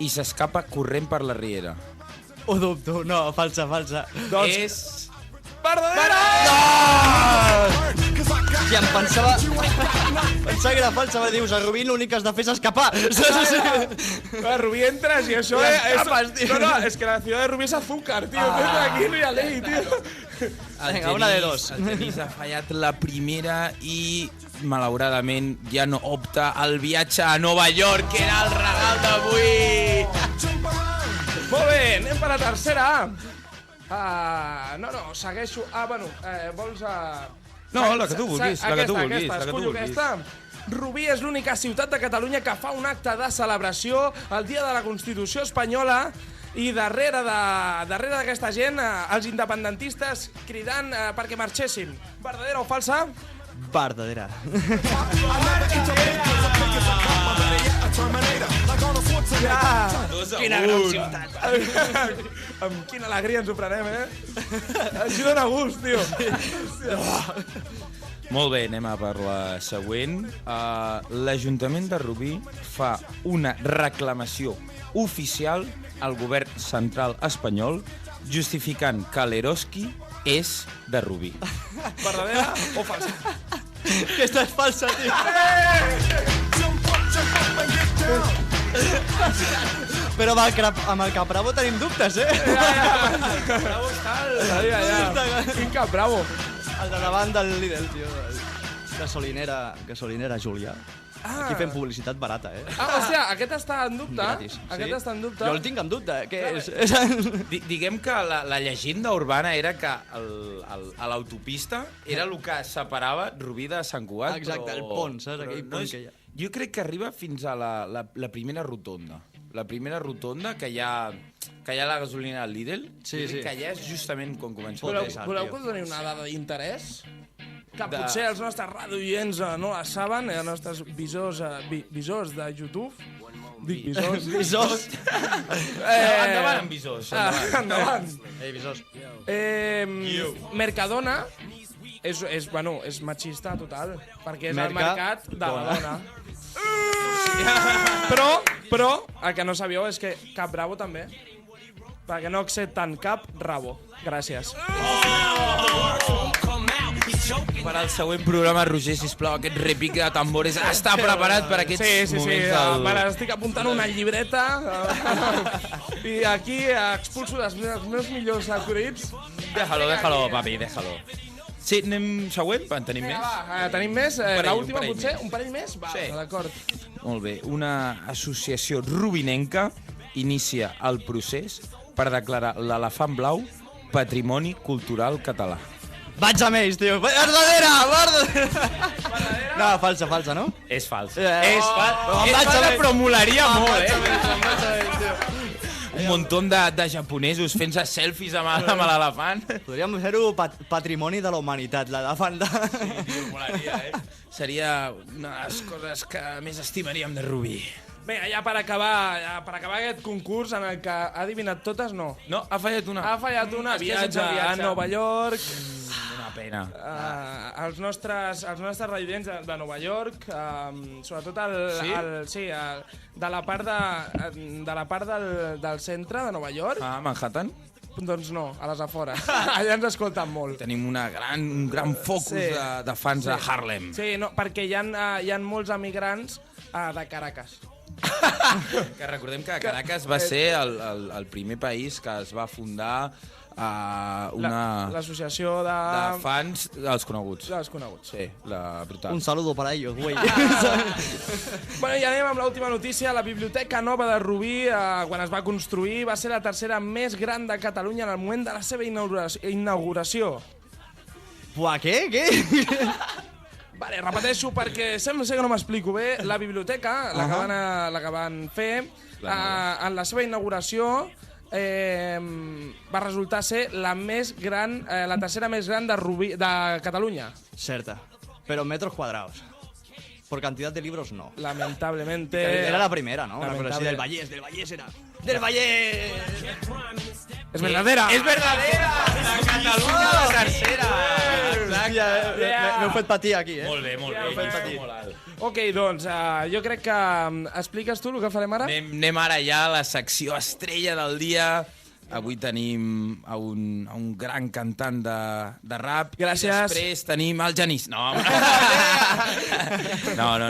i s'escapa corrent per la riera. Ho dubto, no, falsa. Doncs... És... Verdadera! I em pensava que era falsa, va dir, a Rubí l'únic que has de fer és escapar. A Rubí entres i això No, és que la ciutat de Rubí és azúcar, tio. Aquí no hi ha ley, tio. Vinga, una de dos. El Genís ha fallat la primera i, malauradament, ja no opta al viatge a Nova York, que era el regal d'avui. Molt bé, anem per la tercera. No, segueixo. Bueno, vols... No, la que tu vulguis, la que tu vulguis. Escollo aquesta. Rubí és l'única ciutat de Catalunya que fa un acte de celebració el dia de la Constitució espanyola i darrere d'aquesta gent, els independentistes cridant perquè marxessin. Verdadera o falsa? Verdadera. Quina gran ciutat. Amb quina alegria ens ho prenem, Així dona gust, tio. Molt bé, anem a per la següent. L'Ajuntament de Rubí fa una reclamació oficial al govern central espanyol justificant que l'Eroski és de Rubí. Verdadera o falsa? Aquesta és falsa, tio. Però amb el Cap Bravo tenim dubtes, Bravo està allà. Quin Cap Bravo. El de davant del Lidl, tio. Gasolinera Julià. Aquí fem publicitat barata, Hòstia, aquest està en dubte. Gratis. Aquest està en dubte. Jo el tinc en dubte, què és? Diguem que la llegenda urbana era que a l'autopista era el que separava Rubí de Sant Cugat. Exacte, el pont, saps? Aquell pont que hi ha. Jo crec que arriba fins a la primera rotonda. La primera rotonda, que hi ha la gasolina al Lidl. Sí. Que allà és justament quan comença. Voleu que us doni una dada d'interès? Que potser els nostres radioients no la saben, els nostres visors de YouTube. Dic visors. Visors. Endavant amb visors. Endavant. Visors. Mercadona és machista total, perquè és el mercat de la dona. Però el que no sabíeu és que Cap Bravo també, perquè no accepten cap rabo. Gràcies. Per al següent programa, Roger, sisplau, aquest repic de tambores està preparat per aquests moments del... Me l'estic apuntant una llibreta i aquí expulso els meus millors acudits. Déjalo, papi, déjalo. Sí, anem següent, en tenim Vinga, més. va, tenim més? parell, L'última, un parell potser? més. Un parell més? Va, Sí. d'acord. Molt bé. Una associació rubinenca inicia el procés per declarar l'elefant blau patrimoni cultural català. Vaig amb ells, tio. Verdadera! No, falsa, no? És fals. És falsa, però molaria molt, Un muntó de japonesos fent-se selfies amb l'elefant. Podríem fer-ho patrimoni de la humanitat, l'elefant de... Molaria, Seria una de les coses que més estimaríem de Rubí. Vinga, ja per acabar aquest concurs en el que ha adivinat totes, no. No, ha fallat una. Ha fallat una, Es queda sense viatge a viatge. Nova York, Una pena. els nostres residents de Nova York, sobretot de la part del centre de Nova York, A Manhattan doncs no, a les afores. Allà ens escolten molt. tenim un gran focus Sí. de fans a Harlem. Sí, no, perquè hi ha molts emigrants de Caracas. Que recordem que Caracas va ser el primer país que es va fundar L'associació de de fans dels coneguts. desconeguts. Sí, la brutal. Un saludo para ellos, güey. Bueno, i anem amb l'última notícia. La Biblioteca Nova de Rubí, quan es va construir, va ser la tercera més gran de Catalunya en el moment de la seva inauguració. Buah, què? Vale, repeteixo perquè sembla ser que no m'explico bé. La biblioteca, la que van fer, en la seva inauguració va resultar ser la més gran, la tercera més gran de Catalunya. Certa. Pero metros cuadrados. Por cantidad de libros, no. Lamentablemente... Era la primera, ¿no? Una cosa así Lamentable. del Vallès era. ¡Del Vallès! És verdadera! És verdadera! La Catalunya la tercera! Hòstia, m'heu fet patir aquí, Molt bé, molt bé. fet Llista molt alt. Ok, doncs, jo crec que... expliques tu el que farem ara? Anem ara ja a la secció estrella del dia. Avui tenim a un gran cantant de rap. Gràcies. I després tenim el Genís. No,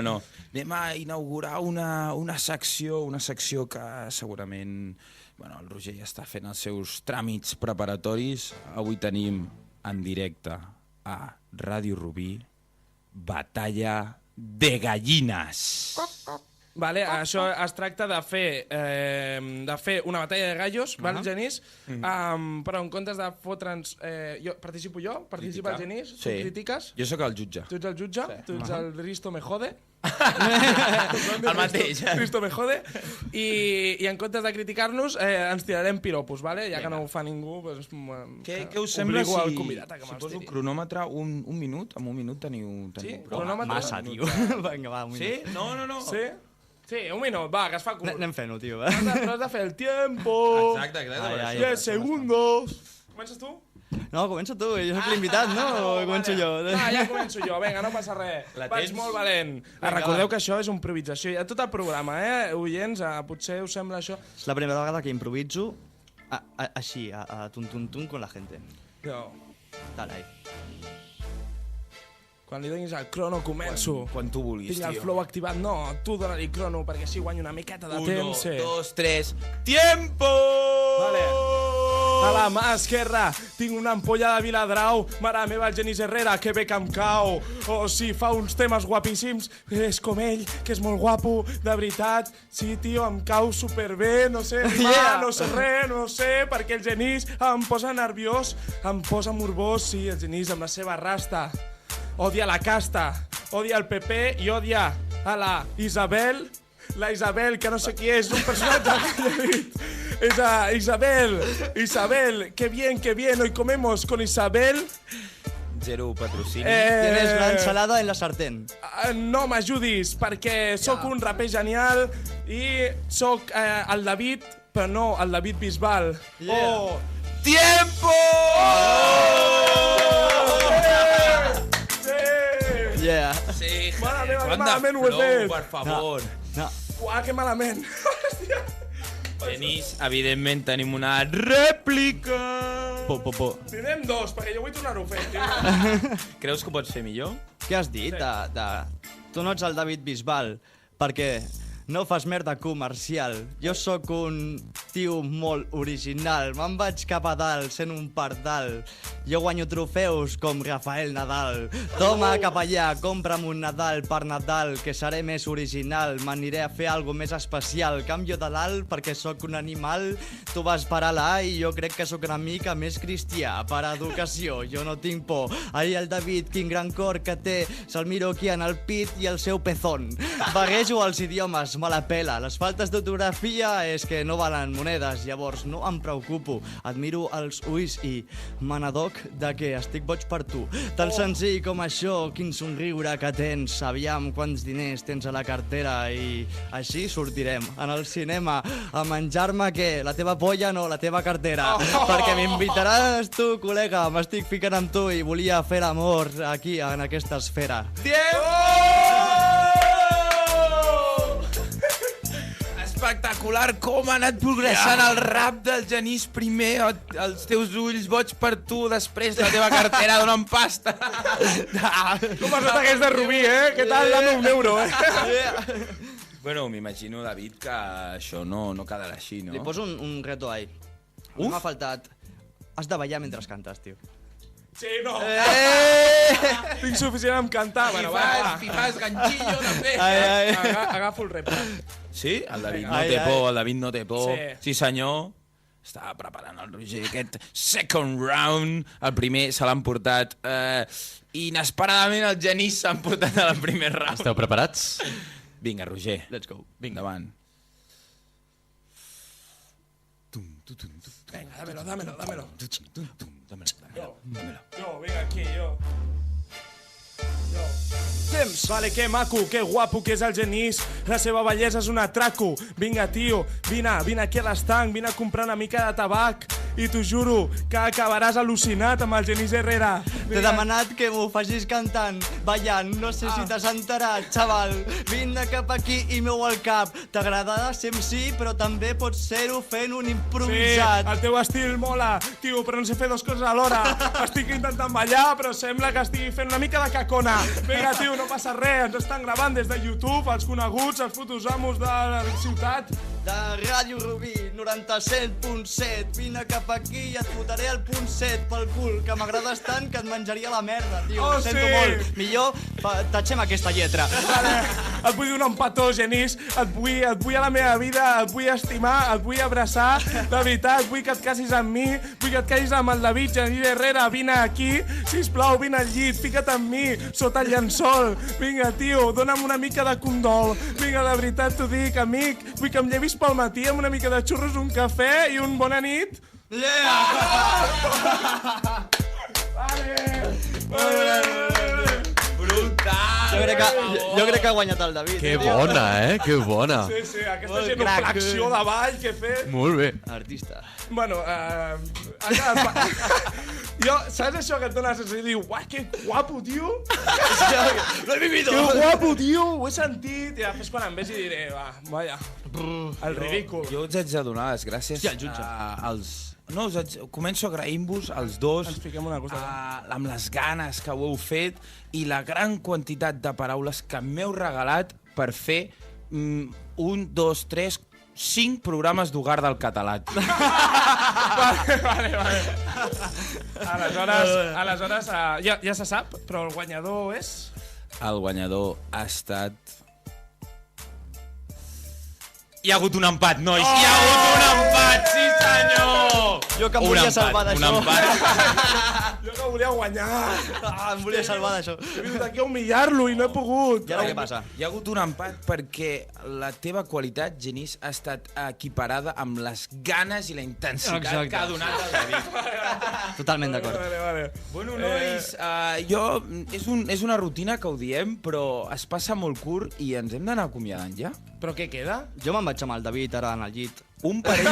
no. Anem a inaugurar una secció que segurament... Bueno, el Roger ja està fent els seus tràmits preparatoris. Avui tenim en directe a Ràdio Rubí Batalla de Gallines. Vale, això es tracta de fer una batalla de gallos, val, Genís? Però en comptes de fotre'ns... participo jo? Participa el Genís? Tu critiques? Jo sóc el jutge. Tu ets el jutge? Tu ets el Risto me jode? El mateix. Risto me jode. I en comptes de criticar-nos, ens tirarem piropos, vale? Ja que no ho fa ningú, doncs... Què us sembla obligo al si convidat a que me'ls poso tiri. cronòmetre un minut? En un minut teniu Sí? prou? Cronòmetre? Massa, tio. Vinga, va, un minut. Sí? No. Sí? Sí, un minut, va, que es fa curt. Anem fent-ho, tio. Però has de fer el tiempo. Exacte. Ai. 10 segundos. Comences tu? No, comença tu, jo sóc l'invitat, no? O començo jo? Ja començo jo, vinga, no passa res. La Vaig tens? molt valent. Recordeu que això és improvisació. Hi ha tot el programa, oients, potser us sembla això... És la primera vegada que improviso així, a tun-tun-tun con la gente. Jo, Dale, ahí. quan li donis el crono començo. Quan tu vulguis, Tinc el tio. flow activat. No, tu dona-li crono perquè així guanyo una miqueta de 1, temps. 2, 3... Tiempo! Vale. A la mà esquerra tinc una ampolla de Viladrau. Mare meva, el Genís Herrera, que bé que em cau. Oh, sí, fa uns temes guapíssims. És com ell, que és molt guapo, de veritat. Sí, tio, em cau superbé. No sé rimar, no sé res, no sé, perquè el Genís em posa nerviós, em posa morbós. Sí, el Genís amb la seva rasta. Odia la casta, odia el PP i odia a la Isabel. La Isabel, que no sé qui és un personatge que he dit. És a Isabel, qué bien, hoy comemos con Isabel. Zero patrocini. Tienes la ensalada en la sartén. No m'ajudis, perquè sóc un raper genial i sóc el David, però no el David Bisbal. Oh! Tiempo! Sí! Yeah. Sí, Mare meva, quant de malament ho he flow, fet. per favor. No. Uah, que malament. Hòstia. Genís, evidentment tenim una rèplica. Po. Tindrem dos, perquè jo vull tornar-ho a fer. Tio. Creus que ho pots fer millor? Què has dit? Tu no ets el David Bisbal, perquè no fas merda comercial. Jo sóc un tio molt original. Me'n vaig cap a dalt, sent un pardal. Jo guanyo trofeus com Rafael Nadal. Toma cap allà, compra'm un Nadal per Nadal, que seré més original. M'aniré a fer algo més especial. Canvio de dalt perquè sóc un animal. Tu vas per a la i jo crec que sóc una mica més cristià. Per educació, jo no tinc por. Ahir el David, quin gran cor que té. Se'l miro aquí en el pit i el seu pezón. Barrejo els idiomes, me la pela. Les faltes d'ortografia és que no valen monedes, llavors no em preocupo. Admiro els ulls i me n'adoc de que estic boig per tu. Tan senzill com això, quin somriure que tens. Aviam quants diners tens a la cartera i així sortirem en el cinema a menjar-me què? La teva polla no, la teva cartera. Perquè m'invitaràs tu, col·lega, m'estic ficant amb tu i volia fer l'amor aquí, en aquesta esfera. Espectacular com ha anat progressant el rap del Genís. Primer els teus ulls boig per tu, després la teva cartera donant pasta. Com has anat aquesta Rubí, Què tal? Dame un euro, Bueno, m'imagino, David, que això no quedarà així, no? Li poso un reto ahí. M'ha faltat... Has de ballar mentre cantes, tio. Sí, no. Tinc suficient amb cantar. Bueno, va. Fifàs, ganxillo, també. Agafo el repte. Sí? El David no té por, el David no té por. Sí. Sí, senyor. Estava preparant el Roger aquest second round. El primer se l'han portat. Inesperadament el Genís s'han portat a la primer round. Esteu preparats? Vinga, Roger. Let's go. Vinga, endavant. Venga, dámelo. Dámelo. Yo, venga aquí, yo. Temps! Vale, que maco, que guapo que és el Genís. La seva bellesa és un atraco. Vinga, tio, vine aquí a l'estanc, vine a comprar una mica de tabac. I t'ho juro que acabaràs al·lucinat amb el Genís Herrera. T'he demanat que m'ho facis cantant, ballant, no sé si t'has enterat, xaval. Vine cap aquí i meu al cap. T'agradarà ser MC, però també pots ser-ho fent un Sí, improvisat. el teu estil mola, tio, però no sé fer dues coses alhora. Estic intentant ballar, però sembla que estigui fent una mica de cacona. Vinga, tio, no passa res, ens estan gravant des de YouTube, els coneguts, els fotosamos de la ciutat. De Ràdio Rubí, 97.7. Vine cap aquí i et fotré el punt 7 pel cul, que m'agrades tant que et menjaria la merda, tio. Oh, Ho sento sí. molt. Millor tatxem aquesta lletra. Vale. Et vull donar un petó, Genís. Et vull a la meva vida, et vull estimar, et vull abraçar. De veritat, vull que et casis amb mi, vull que et casis amb el David Genís Herrera. Vine aquí, sisplau, vine al llit, fica't amb mi, sota el llençol. Vinga, tio, dona'm una mica de condol. Vinga, de veritat t'ho dic, amic. Vull que em llevis pel matí amb una mica de xurros, un cafè i un bona nit. Brutal! Jo crec que ha guanyat el David. Que bona, Que bona. Sí, aquesta genuflexió de ball que he fet. Molt bé. Artista. Bueno, jo, saps això que et dones i diu, uah, que guapo, tio? Lo he vivido. Que guapo, tio, ho he sentit. I després quan em vegi diré, va, vaya, el ridícul. Jo us haig de donar les gràcies Hòstia, el jutge. als... No, començo agraint-vos als dos Ens fiquem una cosa. amb les ganes que ho heu fet i la gran quantitat de paraules que m'heu regalat per fer 1, 2, 3, 5 programes d'Hogar del Català. Vale. Aleshores, ja se sap, però el guanyador és... El guanyador ha estat... Hi ha hagut un empat, nois! Hi ha hagut un empat, sí senyor! Jo que em volia salvar d'això. Un empat. Jo que volia guanyar. Em volia salvar d'això. He vingut aquí a humillar-lo i no he pogut. I ara què passa? Hi ha hagut un empat perquè la teva qualitat, Genís, ha estat equiparada amb les ganes i la intensitat Exacte. que ha donat el David. Totalment d'acord. Vale. Bueno, nois, és una rutina que ho diem, però es passa molt curt i ens hem d'anar acomiadant ja. Però què queda? Jo me'n vaig amb el David ara en el llit. Un parell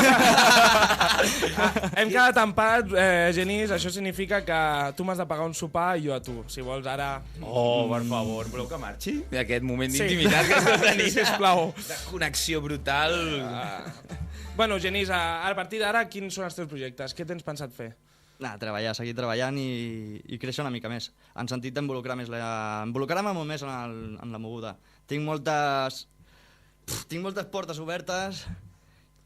Hem quedat empat, Genís, això significa que tu m'has de pagar un sopar i jo a tu. Si vols ara... Oh, per favor, voleu que marxi? D'aquest moment Sí. d'intimitat que estàs tenint. Sisplau. De connexió brutal. Bueno, Genís, a partir d'ara, quins són els teus projectes? Què tens pensat fer? Treballar, seguir treballant i créixer una mica més. En sentit d'involucrar-me molt més en la moguda. Tinc moltes portes obertes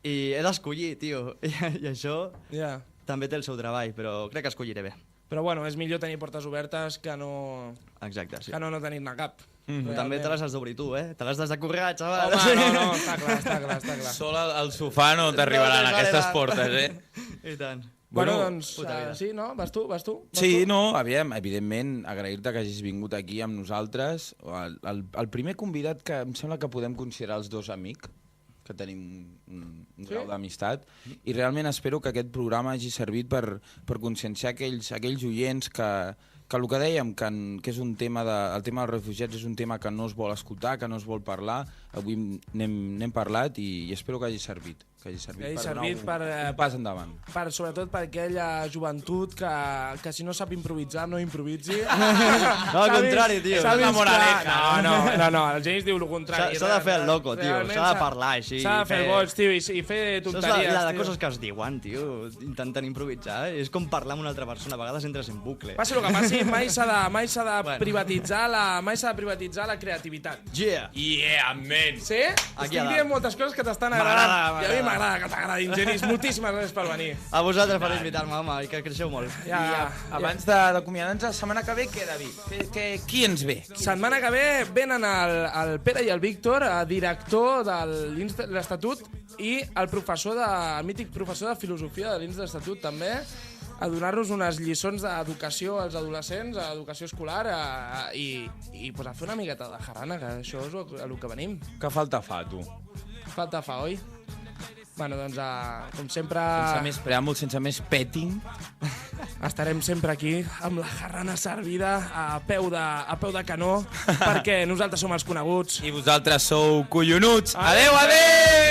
I he d'escollir, tio. I això Ja. també té el seu treball, però crec que escolliré bé. Però bueno, és millor tenir portes obertes que no Exacte, sí. no tenir-ne cap. També te les has d'obrir tu, eh? Te les has de currar, xaval. Home, no, està clar. Sol al sofà no t'arribaran No, aquestes no. portes, I tant. Bueno, doncs, puta vida. sí, no? Vas tu? Sí, no, aviam, evidentment, agrair-te que hagis vingut aquí amb nosaltres. El primer convidat que em sembla que podem considerar els dos amics, que tenim un grau d'amistat, i realment espero que aquest programa hagi servit per conscienciar aquells oients que el que dèiem, que és un tema el tema dels refugiats és un tema que no es vol escoltar, que no es vol parlar. Avui n'hem parlat i espero que hagi servit. Que hagi servit per donar un pas endavant. Sobretot per aquella joventut que si no sap improvisar, no improviси. No, al contrari, tio. S'ha És la vist moraleja. No, el James diu el contrari. S'ha de fer el loco, tio. Realment S'ha de parlar així. S'ha de fer el boig, tio, i fer Això tonteries, és la de tio. coses que es diuen, tio, intentant improvisar. És com parlar amb una altra persona, a vegades entres en bucle. Passi el que passi, mai s'ha de privatitzar la creativitat. Yeah! Yeah, man! Sí? Aquí Estic a dalt. dient moltes coses que t'estan agradant. I a mi m'agrada que t'agradin, Genís. Moltíssimes gràcies per venir. A vosaltres per invitar-me, home, i que creixeu molt. Abans d'acomiadar-nos, la setmana que ve, què, David? Qui ens ve? Setmana que ve venen el Pere i el Víctor, director de l'Institut, i el mític professor de filosofia de l'Institut també, a donar-nos unes lliçons d'educació als adolescents, a educació escolar, i pues, a fer una miqueta de jarana, que això és el que venim. Que falta fa, tu? Falta fa, oi? Bueno, doncs, com sempre, Sense més preàmbul, sense més petting. estarem sempre aquí amb la jarrana servida a peu de canó, perquè nosaltres som els coneguts. I vosaltres sou collonuts. Adeu, adeu!